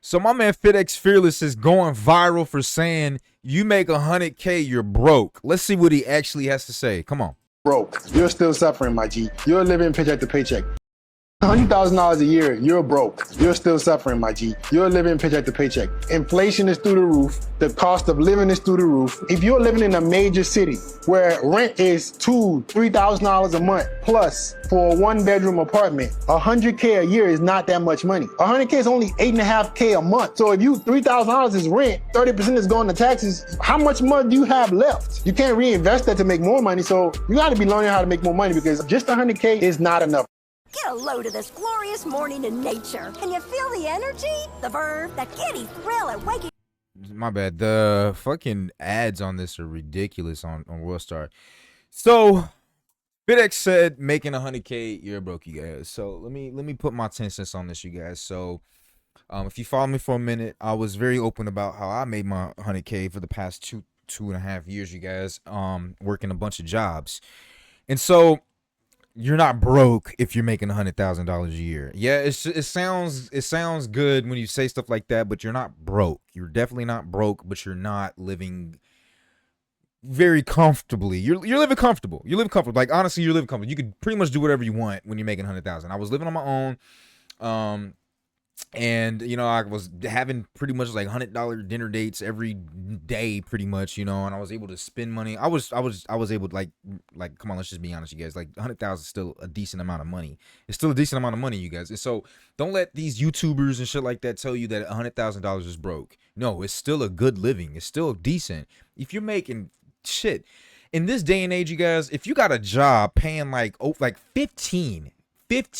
So my man FitxFearless is going viral for saying you make 100K, you're broke. Let's see what he actually has to say. Come on. Broke. You're still suffering, my G. You're living paycheck to paycheck. $100,000 a year, you're broke. You're still suffering, my G. You're living paycheck to paycheck. Inflation is through the roof. The cost of living is through the roof. If you're living in a major city where rent is $2,000, $3,000 a month plus for a one-bedroom apartment, 100K a year is not that much money. 100K is only 8.5K a month. So if you $3,000 is rent, 30% is going to taxes. How much money do you have left? You can't reinvest that to make more money. So you got to be learning how to make more money because just 100K is not enough. Get a load of this glorious morning in nature. Can you feel the energy? The verve, the giddy thrill at waking. My bad. The fucking ads on this are ridiculous on Worldstar. So FitX said making 100K, you're broke, you guys. So let me put my 10 cents on this, you guys. So if you follow me for a minute, I was very open about how I made my 100K for the past two and a half years, you guys, working a bunch of jobs. And so you're not broke if you're making $100,000 a year. Yeah, it sounds good when you say stuff like that, but you're not broke. You're definitely not broke, but you're not living very comfortably. You're living comfortable. You live comfortable. Like honestly, you're living comfortable. You could pretty much do whatever you want when you're making 100,000. I was living on my own. And you know, I was having pretty much like $100 dinner dates every day, pretty much, you know, and I was able to spend money. I was able to like, come on, let's just be honest, you guys. Like 100,000 is still a decent amount of money. It's still a decent amount of money, you guys. And so don't let these YouTubers and shit like that tell you that $100,000 is broke. No, it's still a good living. It's still decent. If you're making shit in this day and age, you guys, if you got a job paying like 15,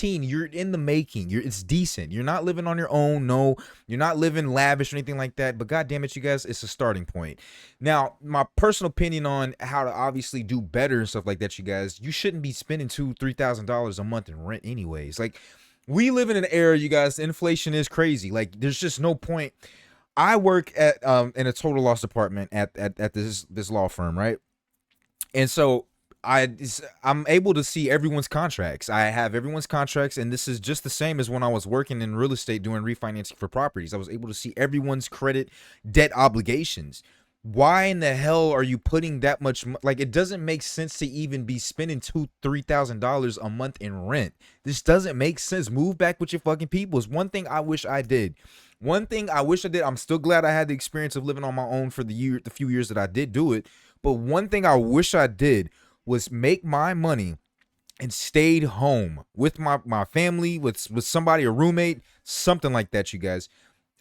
you're in the making. It's decent. You're not living on your own. No, you're not living lavish or anything like that. But God damn it, you guys, it's a starting point. Now, my personal opinion on how to obviously do better and stuff like that, you guys, you shouldn't be spending $2,000-$3,000 a month in rent anyways. Like, we live in an era, you guys, inflation is crazy. Like, there's just no point. I work at in a total loss department at this law firm, right? And so I'm able to see everyone's contracts. I have everyone's contracts, and this is just the same as when I was working in real estate doing refinancing for properties. I was able to see everyone's credit debt obligations. Why in the hell are you putting that much like, it doesn't make sense to even be spending $2,000-$3,000 a month in rent. This doesn't make sense. Move back with your fucking people. It's one thing I wish I did. I'm still glad I had the experience of living on my own for the few years that I did do it. But one thing I wish I did was make my money and stayed home with my family, with somebody, a roommate, something like that, you guys.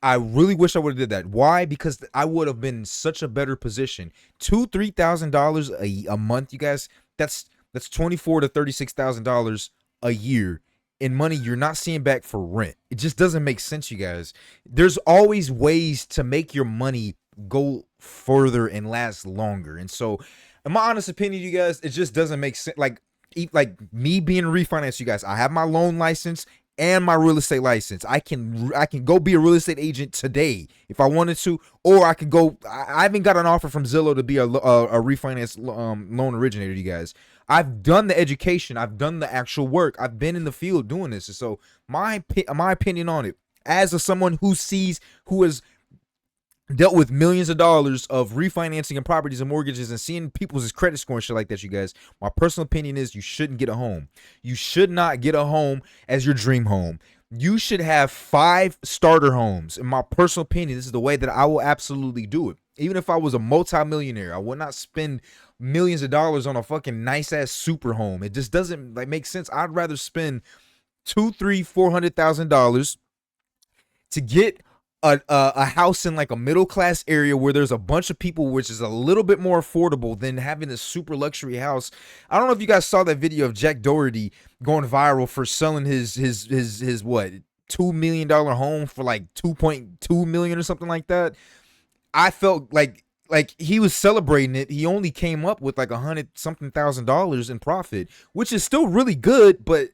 I really wish I would have did that. Why? Because I would have been in such a better position. $2,000-$3,000 a month, you guys. That's $24,000 to $36,000 a year in money you're not seeing back for rent. It just doesn't make sense, you guys. There's always ways to make your money go further and last longer. And so, in my honest opinion, you guys, it just doesn't make sense. Like me being refinanced, you guys, I have my loan license and my real estate license. I can go be a real estate agent today if I wanted to, or I could go. I even got an offer from Zillow to be a refinance loan originator, you guys. I've done the education. I've done the actual work. I've been in the field doing this. And so my opinion on it, as someone who has dealt with millions of dollars of refinancing and properties and mortgages and seeing people's credit score and shit like that, you guys, my personal opinion is you shouldn't get a home. You should not get a home as your dream home. You should have 5 starter homes. In my personal opinion, this is the way that I will absolutely do it. Even if I was a multi-millionaire, I would not spend millions of dollars on a fucking nice-ass super home. It just doesn't make sense. I'd rather spend $200,000-$400,000 to get a house in like a middle class area where there's a bunch of people, which is a little bit more affordable than having a super luxury house. I don't know if you guys saw that video of Jack Doherty going viral for selling his what, $2 million home for like $2.2 million or something like that. I felt like he was celebrating it. He only came up with like $100,000 in profit, which is still really good, but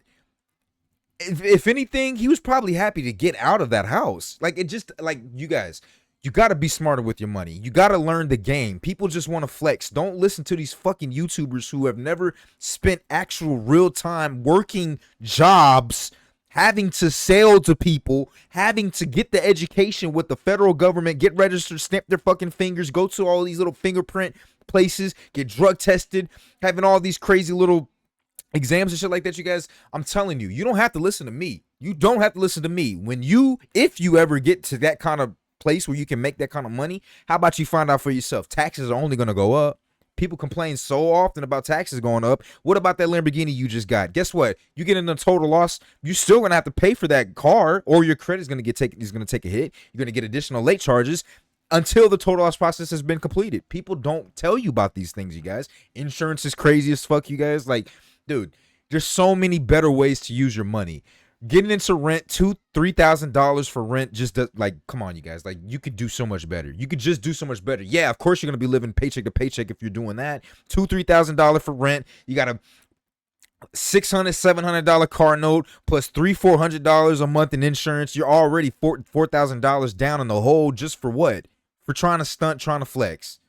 if anything, he was probably happy to get out of that house. Like, it just, like, you guys, you got to be smarter with your money. You got to learn the game. People just want to flex. Don't listen to these fucking YouTubers who have never spent actual real time working jobs having to sell to people, having to get the education with the federal government, get registered, snap their fucking fingers, go to all these little fingerprint places, get drug tested, having all these crazy little exams and shit like that. You guys, I'm telling you, you don't have to listen to me. You don't have to listen to me. If you ever get to that kind of place where you can make that kind of money, how about you find out for yourself? Taxes are only going to go up. People complain so often about taxes going up. What about that Lamborghini you just got? Guess what? You get in a total loss, you're still going to have to pay for that car, or your credit is going to take a hit. You're going to get additional late charges until the total loss process has been completed. People don't tell you about these things, you guys. Insurance is crazy as fuck, you guys. Like, dude, there's so many better ways to use your money. Getting into rent, $2,000-$3,000 for rent, just does, like, come on, you guys. Like, you could do so much better. You could just do so much better. Yeah, of course you're gonna be living paycheck to paycheck if you're doing that. $2,000-$3,000 for rent. You got a $600-$700 car note plus $300-$400 a month in insurance. You're already $4,000 down in the hole just for what? For trying to stunt, trying to flex.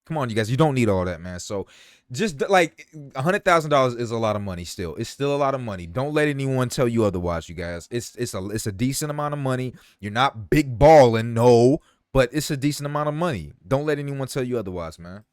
Come on, you guys. You don't need all that, man. So just like $100,000 is a lot of money still. It's still a lot of money. Don't let anyone tell you otherwise, you guys. It's a decent amount of money. You're not big balling, no, but it's a decent amount of money. Don't let anyone tell you otherwise, man.